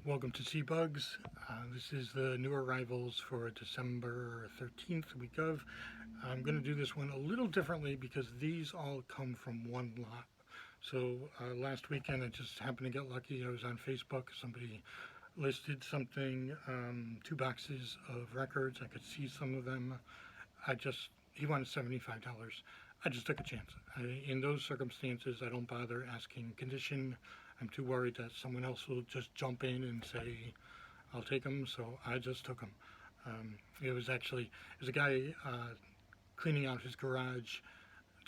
Welcome to CBugs. This is the new arrivals for December 13th, week of. I'm going to do this one a little differently because these all come from one lot. So last weekend I just happened to get lucky. I was on Facebook. Somebody listed something, 2 boxes of records. I could see some of them. He wanted $75. I just took a chance. In those circumstances, I don't bother asking condition. I'm too worried that someone else will just jump in and say, I'll take them, so I just took them. It was a guy cleaning out his garage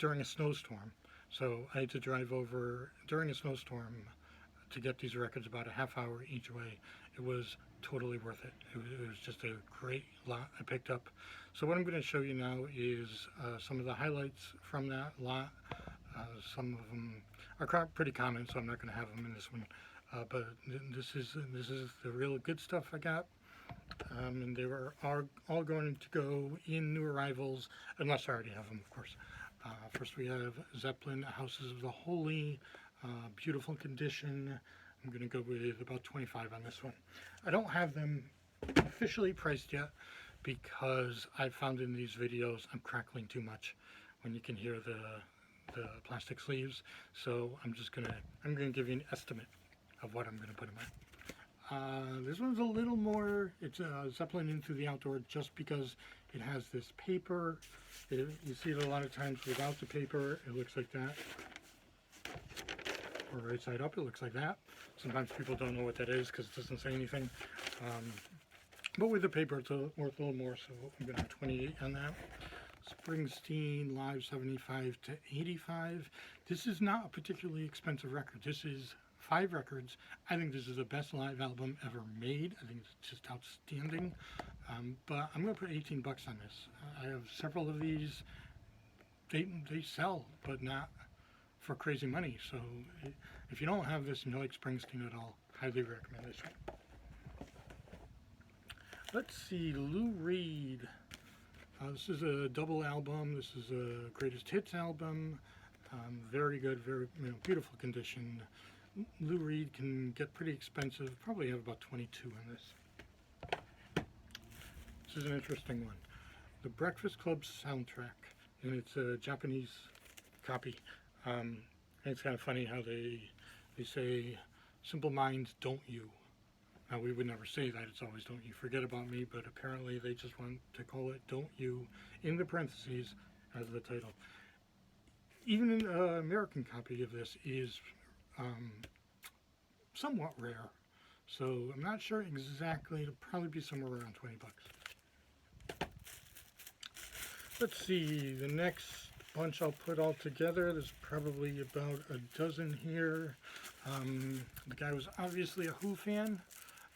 during a snowstorm. So I had to drive over during a snowstorm to get these records about a half hour each way. It was totally worth it. It was just a great lot I picked up. So what I'm going to show you now is some of the highlights from that lot. Some of them are pretty common, so I'm not going to have them in this one. But this is the real good stuff I got. And they are all going to go in new arrivals, unless I already have them, of course. First we have Zeppelin, Houses of the Holy, beautiful condition. I'm going to go with about 25 on this one. I don't have them officially priced yet because I found in these videos I'm crackling too much when you can hear the plastic sleeves. So I'm gonna give you an estimate of what I'm gonna put in mine. This one's a little more, it's Zeppelin Into the Outdoor just because it has this paper. You see it a lot of times without the paper. It looks like that. Or right side up, it looks like that. Sometimes people don't know what that is because it doesn't say anything. But with the paper, it's worth a little more, so I'm going to have 28 on that. Springsteen Live 75 to 85. This is not a particularly expensive record. This is 5 records. I think this is the best live album ever made. I think it's just outstanding. But I'm going to put 18 bucks on this. I have several of these. They sell, but not for crazy money. So if you don't have this and you like Springsteen at all, highly recommend this one. Let's see, Lou Reed. This is a double album. This is a greatest hits album. Very good, very beautiful condition. Lou Reed can get pretty expensive. Probably have about 22 on this. This is an interesting one. The Breakfast Club soundtrack, and it's a Japanese copy. And it's kind of funny how they say, "Simple minds, don't you." Now, we would never say that. It's always "don't you forget about me," but apparently they just want to call it "don't you" in the parentheses as the title. Even an American copy of this is somewhat rare, so I'm not sure exactly. It'll probably be somewhere around 20 bucks. Let's see, the next bunch I'll put all together. There's probably about a dozen here. The guy was obviously a Who fan.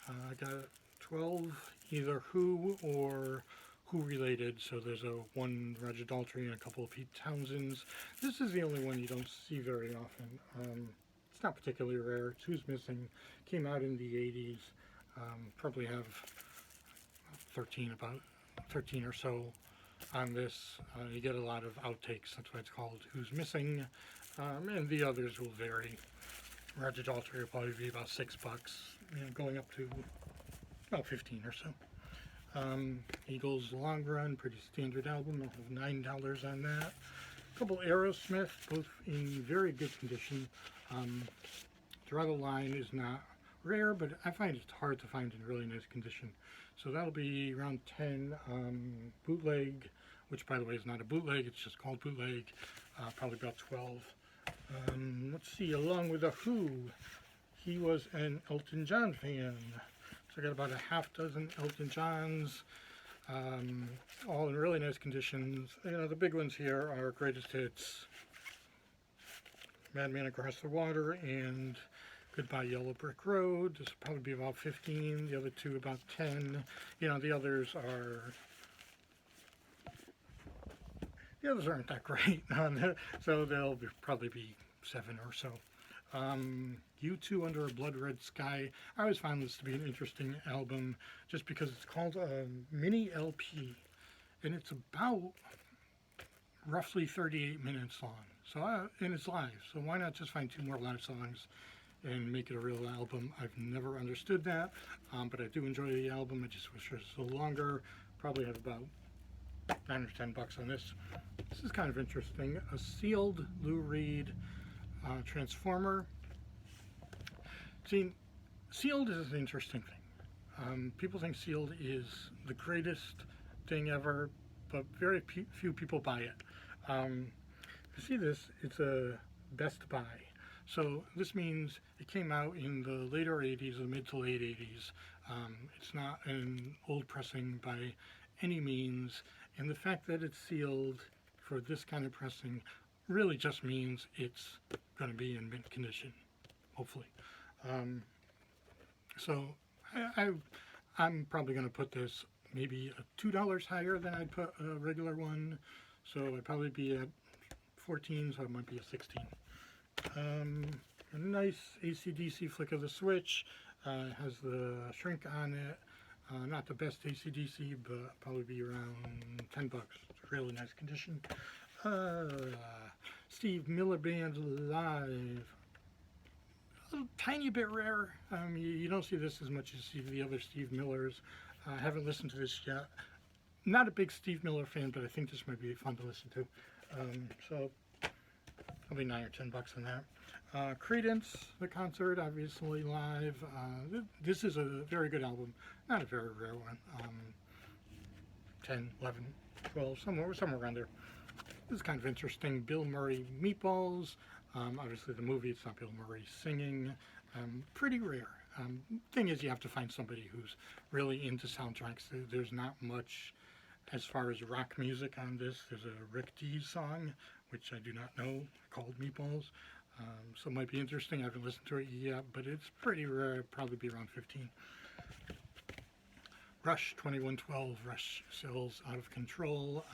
I got 12, either Who or Who related. So there's one Roger Daltrey and a couple of Pete Townsends. This is the only one you don't see very often. It's not particularly rare. It's Who's Missing. Came out in the 80s. Probably have about 13 or so on this. You get a lot of outtakes. That's why it's called Who's Missing. And the others will vary. Roger Daltrey will probably be about $6, going up to about 15 or so. Eagles Long Run, pretty standard album. I'll have $9 on that. A couple Aerosmith, both in very good condition. Draw the Line is not rare, but I find it hard to find in really nice condition. So that'll be around 10. Bootleg, which by the way is not a bootleg, it's just called bootleg, probably about 12. Let's see, along with the Who, he was an Elton John fan. So I got about a half dozen Elton Johns, all in really nice conditions. The big ones here are Greatest Hits, Madman Across the Water, and Goodbye Yellow Brick Road. This will probably be about 15, the other two about 10. The others aren't that great, so they'll probably be 7 or so. U2 Under a Blood Red Sky. I always found this to be an interesting album just because it's called a mini LP, and it's about roughly 38 minutes long. So and it's live, so why not just find 2 more live songs and make it a real album. I've never understood that, but I do enjoy the album. I just wish it was a little longer. Probably have about 9 or 10 bucks on this. This is kind of interesting. A sealed Lou Reed transformer. See, sealed is an interesting thing. People think sealed is the greatest thing ever, but very few people buy it. You see this, it's a Best Buy. So this means it came out in the later 80s, the mid to late 80s. It's not an old pressing by any means, and the fact that it's sealed for this kind of pressing really just means it's going to be in mint condition, hopefully. So I'm probably going to put this maybe $2 higher than I'd put a regular one, so I'd probably be at 14, so it might be a 16. A nice AC/DC flick of the switch. Has the shrink on it. Not the best AC/DC, but probably be around 10 bucks. It's really nice condition. Steve Miller Band live. A little tiny bit rare. You don't see this as much as you see the other Steve Millers. I haven't listened to this yet. Not a big Steve Miller fan, but I think this might be fun to listen to. So probably 9 or 10 bucks on that. Creedence, the concert, obviously live. This is a very good album. Not a very rare one. 10, 11, 12, somewhere around there. This is kind of interesting. Bill Murray Meatballs. Obviously the movie, it's not Bill Murray singing. Pretty rare. Thing is, you have to find somebody who's really into soundtracks. There's not much as far as rock music on this. There's a Rick Dees song, which I do not know, called Meatballs. So it might be interesting. I haven't listened to it yet, but it's pretty rare. It'd probably be around 15. Rush 2112. Rush sells Out of Control.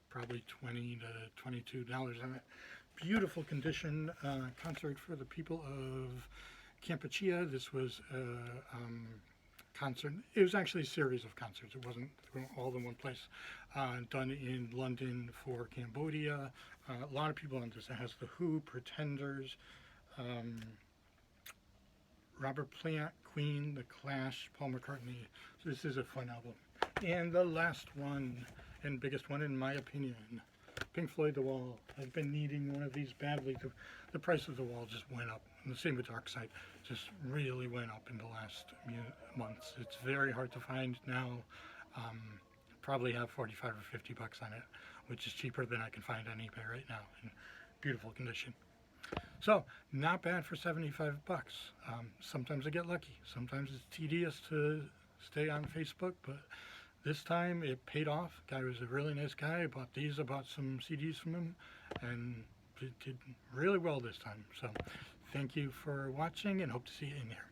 Probably $20 to $22 on it. Beautiful condition. Concert for the people of Campeche. This was a concert. It was actually a series of concerts. It wasn't all in one place. Done in London for Cambodia. A lot of people on this. It has The Who, Pretenders, Robert Plant, Queen, The Clash, Paul McCartney. So this is a fun album. And the last one, and biggest one in my opinion, Pink Floyd, The Wall. I've been needing one of these badly. The price of The Wall just went up. And the same with Dark Side. Just really went up in the last months. It's very hard to find now. Probably have 45 or 50 bucks on it, which is cheaper than I can find on eBay right now in beautiful condition. So, not bad for 75 bucks. Sometimes I get lucky. Sometimes it's tedious to stay on Facebook, but this time it paid off. Guy was a really nice guy. I bought some CDs from him, and it did really well this time. So, thank you for watching, and hope to see you in here.